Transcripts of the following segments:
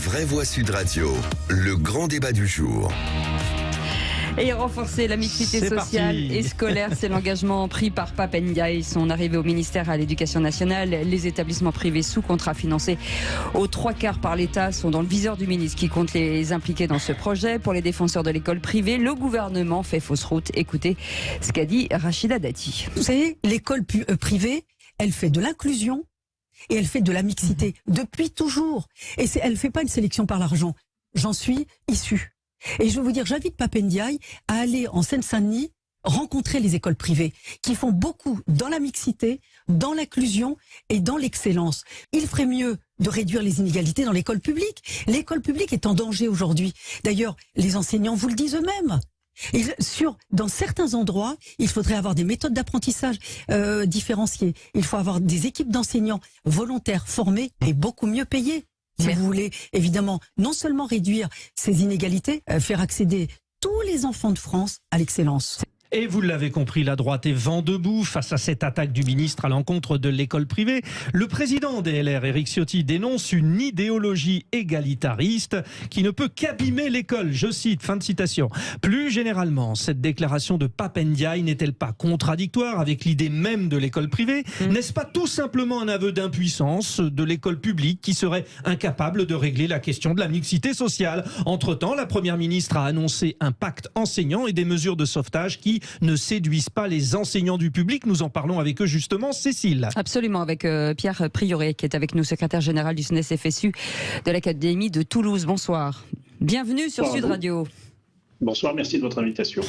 Vraie Voix Sud Radio, le grand débat du jour. Et renforcer la mixité sociale et scolaire, c'est l'engagement pris par Pape Ndiaye. Son arrivée au ministère à l'Éducation nationale, les établissements privés sous contrat financés aux 3/4 par l'État sont dans le viseur du ministre qui compte les impliquer dans ce projet. Pour les défenseurs de l'école privée, le gouvernement fait fausse route. Écoutez ce qu'a dit Rachida Dati. Vous savez, l'école privée, elle fait de l'inclusion et elle fait de la mixité depuis toujours. Et elle ne fait pas une sélection par l'argent. J'en suis issue. Et je veux vous dire, j'invite Pape Ndiaye à aller en Seine-Saint-Denis rencontrer les écoles privées qui font beaucoup dans la mixité, dans l'inclusion et dans l'excellence. Il ferait mieux de réduire les inégalités dans l'école publique. L'école publique est en danger aujourd'hui. D'ailleurs, les enseignants vous le disent eux-mêmes. Dans certains endroits, il faudrait avoir des méthodes d'apprentissage différenciées. Il faut avoir des équipes d'enseignants volontaires, formés et beaucoup mieux payés. Si vous voulez, évidemment, non seulement réduire ces inégalités, faire accéder tous les enfants de France à l'excellence. Et vous l'avez compris, la droite est vent debout face à cette attaque du ministre à l'encontre de l'école privée. Le président des LR, Éric Ciotti, dénonce une idéologie égalitariste qui ne peut qu'abîmer l'école. Je cite, fin de citation. Plus généralement, cette déclaration de Pape Ndiaye n'est-elle pas contradictoire avec l'idée même de l'école privée? N'est-ce pas tout simplement un aveu d'impuissance de l'école publique qui serait incapable de régler la question de la mixité sociale? Entre-temps, la première ministre a annoncé un pacte enseignant et des mesures de sauvetage qui ne séduisent pas les enseignants du public. Nous en parlons avec eux justement, Cécile. Absolument, avec Pierre Prieuré qui est avec nous, secrétaire général du SNES-FSU de l'Académie de Toulouse. Bonsoir. Bienvenue sur Sud Radio. Bonsoir, merci de votre invitation.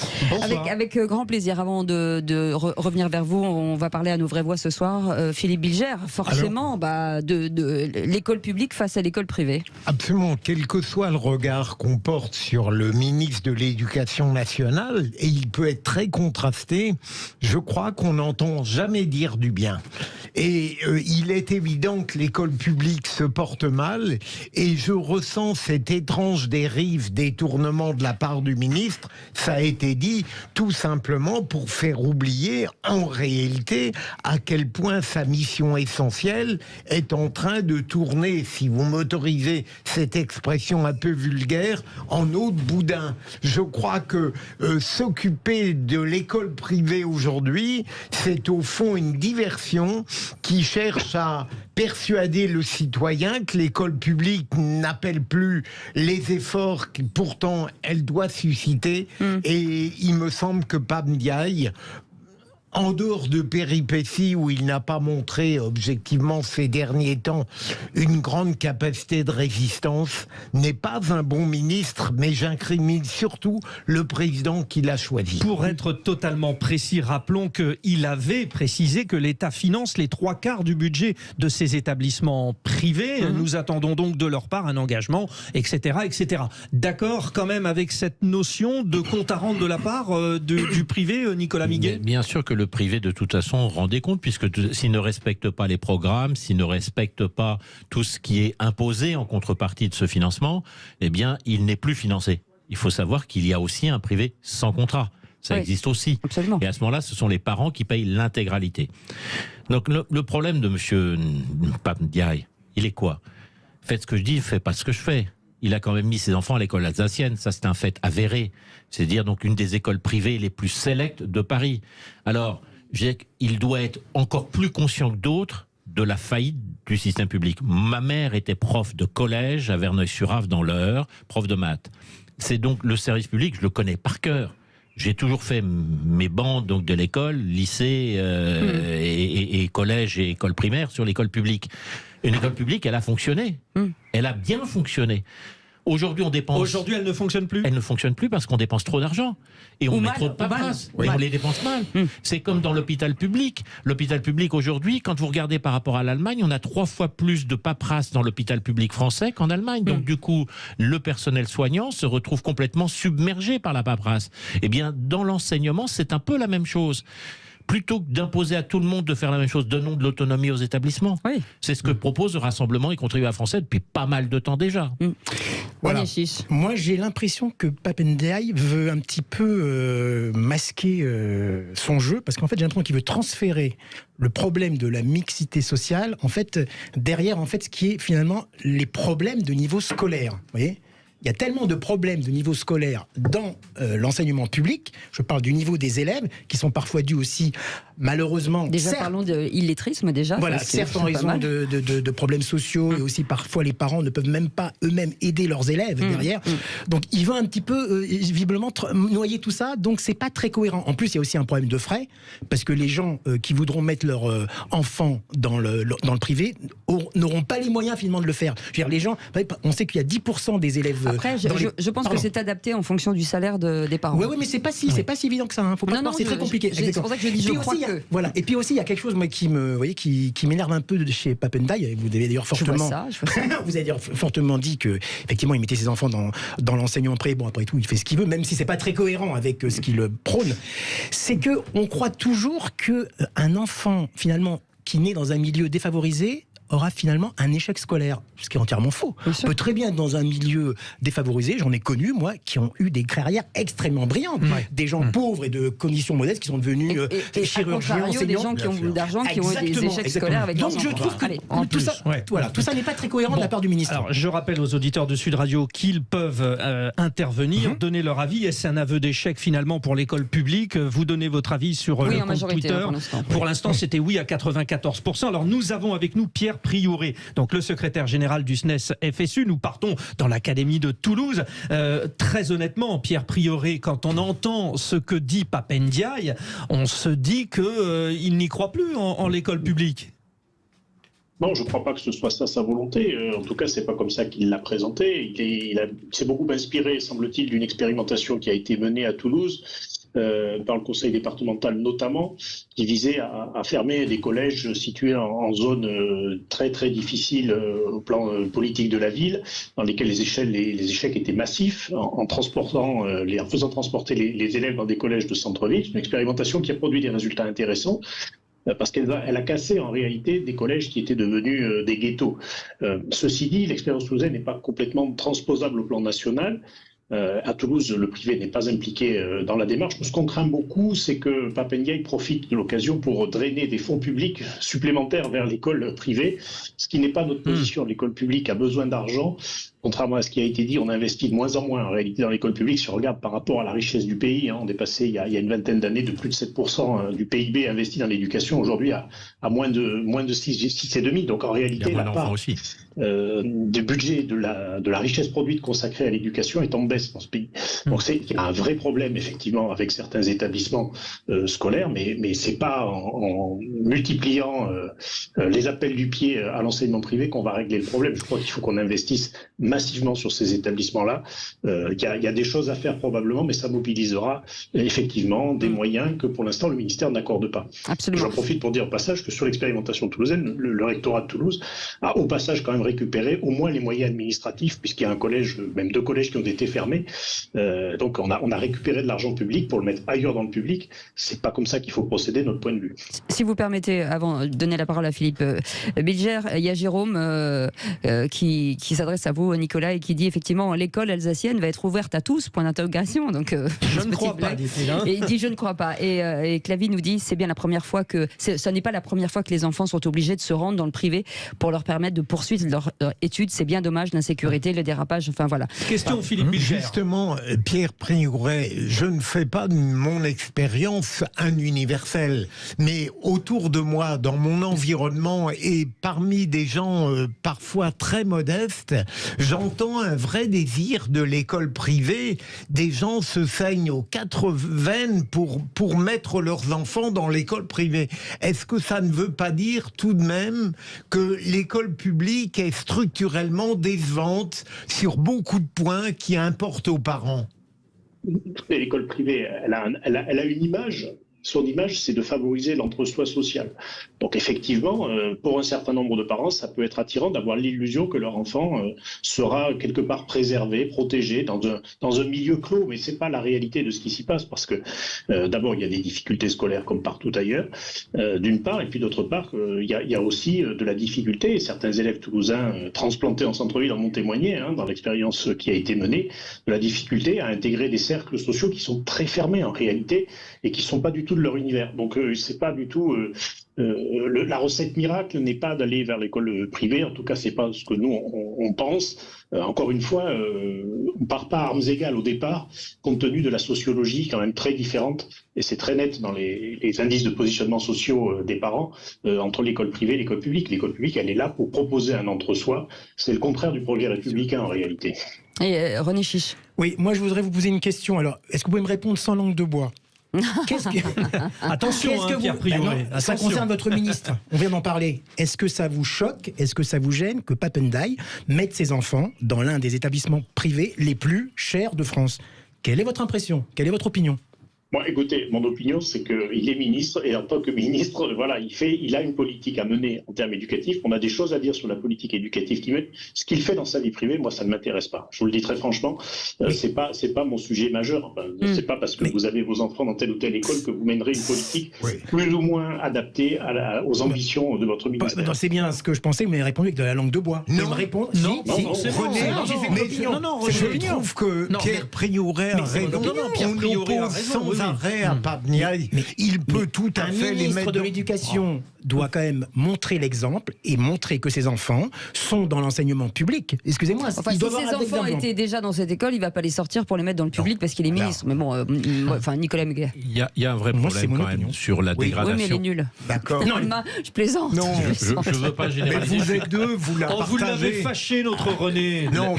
Avec grand plaisir. Avant de revenir vers vous, on va parler à nos vraies voix ce soir. Philippe Bilger, forcément, de l'école publique face à l'école privée. Absolument, quel que soit le regard qu'on porte sur le ministre de l'Éducation nationale, et il peut être très contrasté, je crois qu'on n'entend jamais dire du bien. Et il est évident que l'école publique se porte mal, et je ressens cette étrange dérive, détournement de la part du ministre, ça a été dit, tout simplement pour faire oublier en réalité à quel point sa mission essentielle est en train de tourner, si vous m'autorisez cette expression un peu vulgaire, en eau de boudin. Je crois que s'occuper de l'école privée aujourd'hui, c'est au fond une diversion qui cherche à persuader le citoyen que l'école publique n'appelle plus les efforts que pourtant elle doit susciter. Et il me semble que Pape Ndiaye, en dehors de péripéties où il n'a pas montré objectivement ces derniers temps une grande capacité de résistance, n'est pas un bon ministre, mais j'incrimine surtout le président qui l'a choisi. Pour être totalement précis, rappelons qu'il avait précisé que l'État finance les 3/4 du budget de ces établissements privés. Nous attendons donc de leur part un engagement, etc. etc. D'accord quand même avec cette notion de compte à rendre de la part du privé, Nicolas Miguet? Bien sûr que le privé, de toute façon, rendait compte, puisque s'il ne respecte pas les programmes, s'il ne respecte pas tout ce qui est imposé en contrepartie de ce financement, eh bien, il n'est plus financé. Il faut savoir qu'il y a aussi un privé sans contrat. Ça existe aussi. Absolument. Et à ce moment-là, ce sont les parents qui payent l'intégralité. Donc, le problème de monsieur Pape Ndiaye, il est quoi? Faites ce que je dis, faites pas ce que je fais. Il a quand même mis ses enfants à l'école alsacienne, ça c'est un fait avéré. C'est-à-dire donc une des écoles privées les plus sélectes de Paris. Alors, il doit être encore plus conscient que d'autres de la faillite du système public. Ma mère était prof de collège à Verneuil-sur-Avre dans l'Eure, prof de maths. C'est donc le service public, je le connais par cœur. J'ai toujours fait mes bancs donc de l'école, lycée et collège et école primaire sur l'école publique. Une école publique, elle a fonctionné. Elle a bien fonctionné. Aujourd'hui, on dépense... Aujourd'hui, elle ne fonctionne plus? Elle ne fonctionne plus parce qu'on dépense trop d'argent. Et on met trop de paperasse. Et on les dépense mal. C'est comme dans l'hôpital public. L'hôpital public, aujourd'hui, quand vous regardez par rapport à l'Allemagne, on a 3 fois plus de paperasse dans l'hôpital public français qu'en Allemagne. Donc, du coup, le personnel soignant se retrouve complètement submergé par la paperasse. Eh bien, dans l'enseignement, c'est un peu la même chose. plutôt que d'imposer à tout le monde de faire la même chose, donnons de l'autonomie aux établissements. Oui. C'est ce que propose le Rassemblement et Contribuables français depuis pas mal de temps déjà. Voilà. Moi, j'ai l'impression que Pape Ndiaye veut un petit peu masquer son jeu, parce qu'en fait, j'ai l'impression qu'il veut transférer le problème de la mixité sociale, en fait, derrière, en fait, ce qui est finalement les problèmes de niveau scolaire. Vous voyez ? Il y a tellement de problèmes de niveau scolaire dans l'enseignement public, je parle du niveau des élèves, qui sont parfois dus aussi, malheureusement... Déjà, certes, parlons d'illettrisme, déjà. voilà, certes en raison de problèmes sociaux, et aussi parfois les parents ne peuvent même pas eux-mêmes aider leurs élèves derrière. Donc il va un petit peu, visiblement, noyer tout ça, donc c'est pas très cohérent. En plus, il y a aussi un problème de frais, parce que les gens qui voudront mettre leurs enfants dans le privé n'auront pas les moyens finalement de le faire. Je veux dire, les gens, on sait qu'il y a 10% des élèves... Après, je pense que c'est adapté en fonction du salaire des parents. Oui, mais c'est pas si évident que ça. Faut pas croire, c'est très compliqué. C'est pour ça que je dis, je crois que... Voilà. Et puis aussi, il y a quelque chose moi, qui m'énerve un peu chez Pape Ndiaye. Vous avez d'ailleurs fortement... vous avez fortement dit que effectivement, il mettait ses enfants dans l'enseignement privé. Bon, après tout, il fait ce qu'il veut, même si c'est pas très cohérent avec ce qu'il prône. C'est que on croit toujours que un enfant, finalement, qui naît dans un milieu défavorisé, aura finalement un échec scolaire, ce qui est entièrement faux. On peut très bien être dans un milieu défavorisé, j'en ai connu, moi, qui ont eu des carrières extrêmement brillantes. Des gens pauvres et de conditions modestes qui sont devenus chirurgiens, enseignants. Des gens qui ont d'argent, qui ont eu des échecs scolaires avec donc je trouve que tout ça n'est pas très cohérent de la part du ministre. Alors, je rappelle aux auditeurs de Sud Radio qu'ils peuvent intervenir, donner leur avis. Est-ce un aveu d'échec finalement pour l'école publique? Vous donnez votre avis sur le compte Twitter. Pour l'instant, c'était oui à 94%. Alors, nous avons avec nous Pierre Prioré, donc le secrétaire général du SNES FSU. Nous partons dans l'académie de Toulouse. Très honnêtement, Pierre Prioré, quand on entend ce que dit Pape Ndiaye, on se dit qu'il n'y croit plus en l'école publique. Non, je ne crois pas que ce soit ça sa volonté. En tout cas, c'est pas comme ça qu'il l'a présenté. Il s'est beaucoup inspiré, semble-t-il, d'une expérimentation qui a été menée à Toulouse par le conseil départemental notamment, qui visait à fermer des collèges situés en zone très très difficile au plan politique de la ville, dans lesquels les échecs étaient massifs, en faisant transporter les élèves dans des collèges de centre-ville. C'est une expérimentation qui a produit des résultats intéressants, parce qu'elle a cassé en réalité des collèges qui étaient devenus des ghettos. Ceci dit, l'expérience toulousaine n'est pas complètement transposable au plan national. À Toulouse, le privé n'est pas impliqué dans la démarche. Ce qu'on craint beaucoup, c'est que Pape Ndiaye profite de l'occasion pour drainer des fonds publics supplémentaires vers l'école privée, ce qui n'est pas notre position. L'école publique a besoin d'argent. Contrairement à ce qui a été dit, on investit de moins en moins en réalité dans l'école publique. Si on regarde par rapport à la richesse du pays, on est passé il y a une vingtaine d'années de plus de 7% du PIB investi dans l'éducation, aujourd'hui à moins de 6,5%. Donc en réalité, la part du budget de la richesse produite consacrée à l'éducation est en baisse dans ce pays. Donc il y a un vrai problème effectivement avec certains établissements scolaires, mais c'est pas en multipliant les appels du pied à l'enseignement privé qu'on va régler le problème. Je crois qu'il faut qu'on investisse massivement sur ces établissements-là. Il y a des choses à faire probablement, mais ça mobilisera effectivement des moyens que pour l'instant le ministère n'accorde pas. J'en profite pour dire au passage que sur l'expérimentation toulousaine, le rectorat de Toulouse a au passage quand même récupéré au moins les moyens administratifs, puisqu'il y a un collège, même 2 collèges qui ont été fermés. Donc on a récupéré de l'argent public pour le mettre ailleurs dans le public. C'est pas comme ça qu'il faut procéder de notre point de vue. Si vous permettez, avant de donner la parole à Philippe Bilger, il y a Jérôme qui s'adresse à vous, Nicolas, et qui dit effectivement l'école alsacienne va être ouverte à tous, point d'interrogation. Donc je ne crois pas, dit-il. Et il dit je ne crois pas. Et Clavy nous dit c'est bien la première fois ce n'est pas la première fois que les enfants sont obligés de se rendre dans le privé pour leur permettre de poursuivre leur études. C'est bien dommage, l'insécurité, le dérapage, enfin voilà. Question Philippe Bilger. Justement, Pierre Prioré, je ne fais pas de mon expérience un universel, mais autour de moi, dans mon environnement et parmi des gens parfois très modestes, j'entends un vrai désir de l'école privée. Des gens se saignent aux 4 veines pour mettre leurs enfants dans l'école privée. Est-ce que ça ne veut pas dire tout de même que l'école publique est structurellement décevante sur beaucoup de points qui importent aux parents? L'école privée, elle a une image c'est de favoriser l'entre-soi social. Donc effectivement, pour un certain nombre de parents, ça peut être attirant d'avoir l'illusion que leur enfant sera quelque part préservé, protégé dans un milieu clos, mais c'est pas la réalité de ce qui s'y passe, parce que d'abord il y a des difficultés scolaires comme partout ailleurs, d'une part, et puis d'autre part, il y a aussi de la difficulté. Certains élèves toulousains transplantés en centre-ville en ont témoigné, dans l'expérience qui a été menée, de la difficulté à intégrer des cercles sociaux qui sont très fermés en réalité et qui sont pas du tout de leur univers. Donc c'est pas du tout la recette miracle n'est pas d'aller vers l'école privée. En tout cas, c'est pas ce que nous on pense. Encore une fois, on part pas à armes égales au départ, compte tenu de la sociologie quand même très différente, et c'est très net dans les indices de positionnement sociaux des parents entre l'école privée et l'école publique. L'école publique, elle est là pour proposer un entre-soi. C'est le contraire du projet républicain en réalité. Et René Chiche. Oui, moi je voudrais vous poser une question. Alors, est-ce que vous pouvez me répondre sans langue de bois? Attention, Pierre Prioré. Ça concerne votre ministre. On vient d'en parler. Est-ce que ça vous choque, est-ce que ça vous gêne que Pap Ndiaye mette ses enfants dans l'un des établissements privés les plus chers de France? Quelle est votre impression? Quelle est votre opinion? Bon, écoutez, mon opinion, c'est qu'il est ministre, et en tant que ministre, voilà, il a une politique à mener en termes éducatifs. On a des choses à dire sur la politique éducative qu'il mène. Ce qu'il fait dans sa vie privée, moi, ça ne m'intéresse pas. Je vous le dis très franchement, c'est pas mon sujet majeur. Enfin, c'est pas parce que vous avez vos enfants dans telle ou telle école que vous mènerez une politique plus ou moins adaptée aux ambitions de votre ministère. C'est bien ce que je pensais, vous m'avez répondu avec de la langue de bois. Non, je trouve que Pierre Prioré a raison. On oppose sans arrêt à Pap Ndiaye. Il peut tout à fait les mettre. Un ministre de l'Éducation doit quand même montrer l'exemple et montrer que ses enfants sont dans l'enseignement public. Excusez-moi, enfin, si ses enfants étaient déjà dans cette école, il ne va pas les sortir pour les mettre dans le public parce qu'il est ministre. Mais bon, enfin, Nicolas Méguer. Il y a un vrai problème quand même sur la dégradation. Oui, mais elle est nulle. D'accord. Non, je plaisante. Non, je ne veux pas généraliser. Mais vous êtes deux, vous la partagez. Vous l'avez fâché, notre René. Non,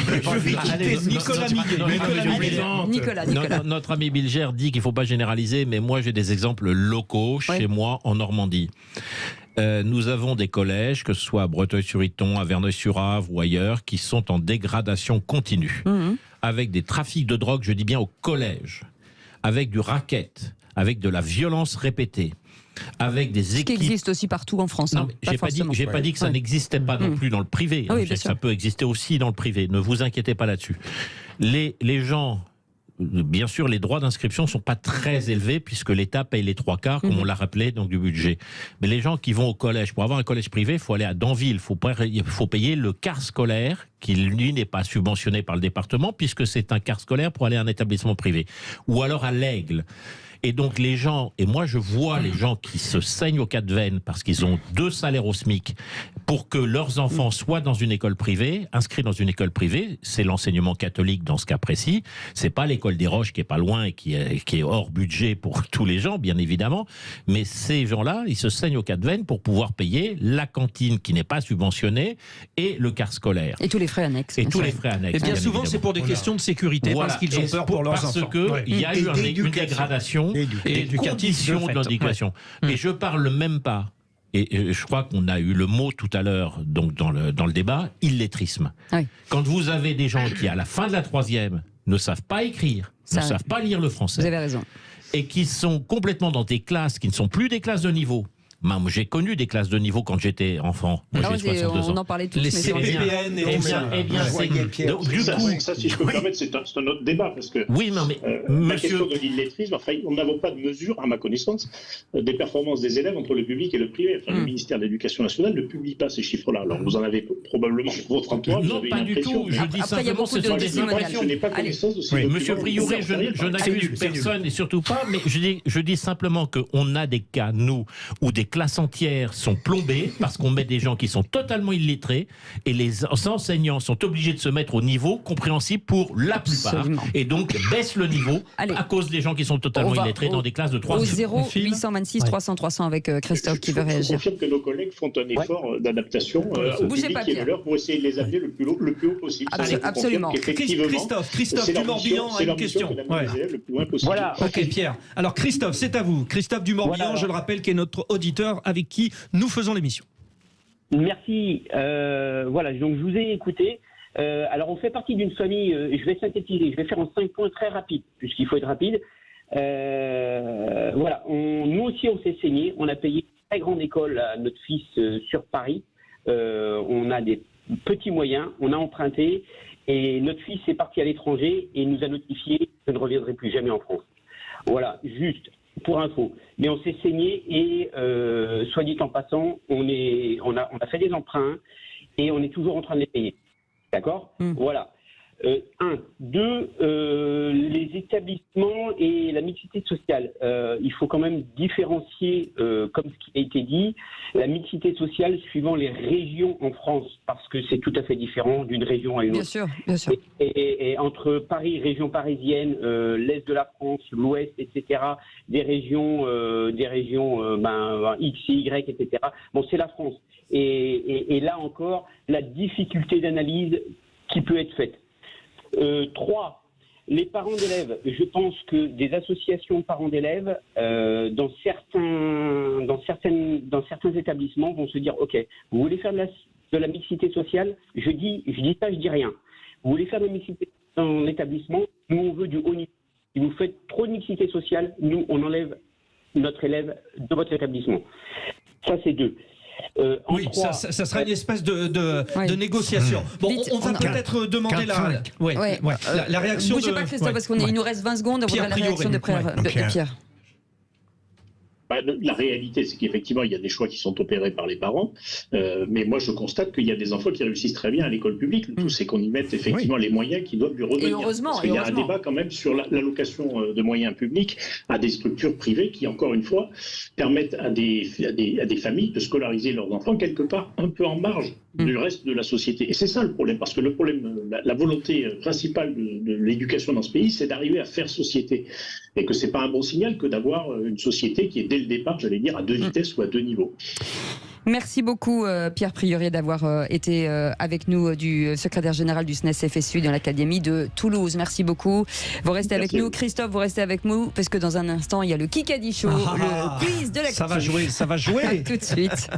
Nicolas Méguer. Notre ami Bilger dit qu'il ne faut pas généraliser, mais moi j'ai des exemples locaux chez moi en Normandie. Nous avons des collèges, que ce soit à Breteuil-sur-Iton, à Verneuil-sur-Avre ou ailleurs, qui sont en dégradation continue, avec des trafics de drogue, je dis bien au collège, avec du racket, avec de la violence répétée, avec des équipes... Ce qui existe aussi partout en France. Non, j'ai pas dit que ça n'existait pas non plus dans le privé. Oui, ça peut exister aussi dans le privé. Ne vous inquiétez pas là-dessus. Les gens... Bien sûr, les droits d'inscription ne sont pas très élevés puisque l'État paye les 3/4, comme on l'a rappelé, donc du budget. Mais les gens qui vont au collège, pour avoir un collège privé, il faut aller à Danville, il faut payer le quart scolaire qui, lui, n'est pas subventionné par le département puisque c'est un quart scolaire pour aller à un établissement privé. Ou alors à l'Aigle. Et donc les gens, et moi je vois les gens qui se saignent aux quatre veines parce qu'ils ont 2 salaires au SMIC pour que leurs enfants soient dans une école privée, inscrits dans une école privée, c'est l'enseignement catholique dans ce cas précis, c'est pas l'école des Roches qui est pas loin et qui est hors budget pour tous les gens, bien évidemment, mais ces gens-là, ils se saignent aux quatre veines pour pouvoir payer la cantine qui n'est pas subventionnée et le quart scolaire. Et tous les frais annexes. Et tous les frais annexes. Et bien souvent c'est pour des questions de sécurité, parce qu'ils ont peur pour leurs enfants. Parce qu'il y a eu une dégradation des conditions de l'éducation. Et je parle même pas, et je crois qu'on a eu le mot tout à l'heure donc dans le débat, illettrisme. Oui. Quand vous avez des gens qui, à la fin de la 3e, ne savent pas écrire, ne savent pas lire le français. Vous avez raison. Et qui sont complètement dans des classes qui ne sont plus des classes de niveau. Moi, j'ai connu des classes de niveau quand j'étais enfant. Moi, j'ai 62 ans. On en parlait tous. Les CPN et du coup, ça, si je peux me permettre, c'est un autre débat parce que la question de l'illettrisme, enfin, on n'a pas de mesure, à ma connaissance, des performances des élèves entre le public et le privé. Enfin, le ministère de l'Éducation nationale ne publie pas ces chiffres-là. Alors, vous en avez probablement pour votre entourage. Non, pas du tout. Je dis simplement que je n'ai pas connaissance de ces documents. Monsieur Prioré, je n'accuse personne et surtout pas, mais je dis simplement qu'on a des cas, nous, où des classes entières sont plombées parce qu'on met des gens qui sont totalement illettrés et les enseignants sont obligés de se mettre au niveau compréhensible pour la plupart. Absolument. Et donc baissent le niveau à cause des gens qui sont totalement illettrés dans des classes de 3 au 0826 300 300 avec Christophe qui veut réagir. Je confirme que nos collègues font un effort d'adaptation au public qui est le leur pour essayer de les amener le plus haut possible. Absolument. Christophe du Morbihan a une question. Voilà. Ok Pierre. Alors Christophe, c'est à vous. Christophe du Morbihan, je le rappelle, qui est notre auditeur avec qui nous faisons l'émission. Merci. Voilà, donc je vous ai écouté. Alors on fait partie d'une famille, je vais synthétiser, je vais faire en 5 points très rapides, puisqu'il faut être rapide. Voilà, nous aussi on s'est saigné, on a payé une très grande école à notre fils sur Paris, on a des petits moyens, on a emprunté et notre fils est parti à l'étranger et nous a notifié je ne reviendrai plus jamais en France. Voilà, juste pour info. Mais on s'est saigné et soit dit en passant, on a fait des emprunts et on est toujours en train de les payer. D'accord ? Voilà. 1. 2. Les établissements et la mixité sociale. Il faut quand même différencier, comme ce qui a été dit, la mixité sociale suivant les régions en France, parce que c'est tout à fait différent d'une région à une autre. Bien sûr, bien sûr. Et entre Paris, région parisienne, l'Est de la France, l'Ouest, etc., des régions X, Y, etc. Bon, c'est la France. Et là encore, la difficulté d'analyse qui peut être faite. 3. Les parents d'élèves. Je pense que des associations de parents d'élèves, dans certains établissements, vont se dire ok, vous voulez faire de la mixité sociale, je dis ça, je dis rien. Vous voulez faire de la mixité dans l'établissement, nous on veut du haut niveau. Si vous faites trop de mixité sociale, nous on enlève notre élève de votre établissement. Ça c'est 2. Oui, 3, ça sera une espèce de négociation. Bon, on va peut-être demander la réaction. Bougez pas, Christophe, parce qu'il nous reste 20 secondes. On voudrait la réaction de Pierre. La réalité, c'est qu'effectivement, il y a des choix qui sont opérés par les parents, mais moi, je constate qu'il y a des enfants qui réussissent très bien à l'école publique. Le tout, c'est qu'on y mette effectivement les moyens qui doivent lui revenir. Et heureusement. Parce qu'il y a un débat quand même sur l'allocation de moyens publics à des structures privées qui, encore une fois, permettent à des familles de scolariser leurs enfants quelque part un peu en marge du reste de la société. Et c'est ça le problème, parce que le problème, la volonté principale de l'éducation dans ce pays, c'est d'arriver à faire société. Et que c'est pas un bon signal que d'avoir une société qui est dès le départ, j'allais dire, à 2 vitesses ou à 2 niveaux. Merci beaucoup Pierre Priorier d'avoir été avec nous, du secrétaire général du SNES FSU dans l'Académie de Toulouse. Merci beaucoup. Vous restez avec nous. Christophe, vous restez avec nous parce que dans un instant, il y a le Kikadi Show, le quiz de l'actu. Ça va jouer. À tout de suite.